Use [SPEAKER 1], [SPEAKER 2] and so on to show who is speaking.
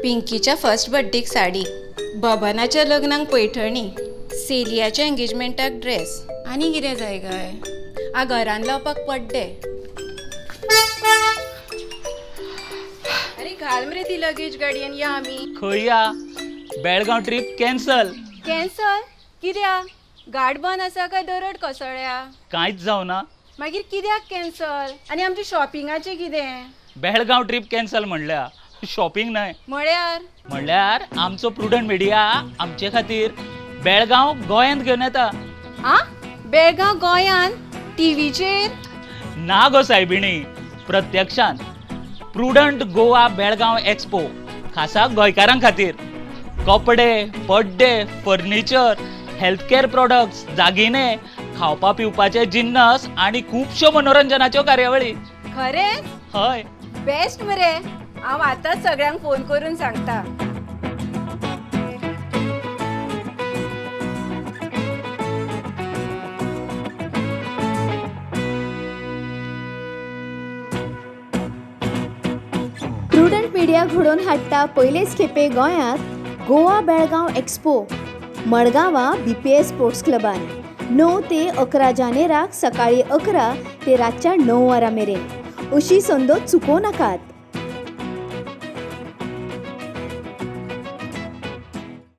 [SPEAKER 1] पिंकीच्या first बर्थडेक sari, बबनाच्या लग्नाक Paithani, सेलियाच्या एंगेजमेंटाक dress आनी कितें जाय काय घरान लावपाक पड्डे. अरे घाल मरे ती लगेज गाडयेन या आमी.
[SPEAKER 2] खंय या? Belgaum trip cancel.
[SPEAKER 1] कॅन्सल कित्याक? गाड बंद आसा काय दरड कोसळ्या?
[SPEAKER 2] कांयच जावना.
[SPEAKER 1] मागीर कित्याक कॅन्सल? आनी आमच्या शॉपिंगाचें कितें?
[SPEAKER 2] बेळगांव ट्रीप कॅन्सल म्हणल्या, शॉपिंग न्हय.
[SPEAKER 1] म्हळ्यार
[SPEAKER 2] आमचो प्रुडंट मिडिया आमचे खातीर बेळगांव गोंयांत घेवन येता.
[SPEAKER 1] बेळगांव गोंयान टीव्हीचेर?
[SPEAKER 2] ना गो सायबिणी, प्रत्यक्षान. प्रुडंट गोवा बेळगांव एक्सपो खासा गोंयकारां खातीर. कपडे, birthday, furniture, health care products, दागिने, खावपा पिवपाचे जिन्नस आनी खुबश्यो मनोरंजनाच्यो कार्यावळी.
[SPEAKER 1] खरेंच?
[SPEAKER 2] हय.
[SPEAKER 1] बेस्ट मरे. हांव आतांच सगळ्यांक फोन करून सांगता.
[SPEAKER 3] प्रुडंट मिडिया घडोवन हाडटा पयलेच खेपे गोंयांत गोवा बेळगांव एक्सपो मडगांवां BPS स्पोर्ट्स क्लबान 9 ते 11 जानेराक सकाळीं 11 ते रातच्या 9 वरां मेरेन. अशी संद चुकोव नाकात.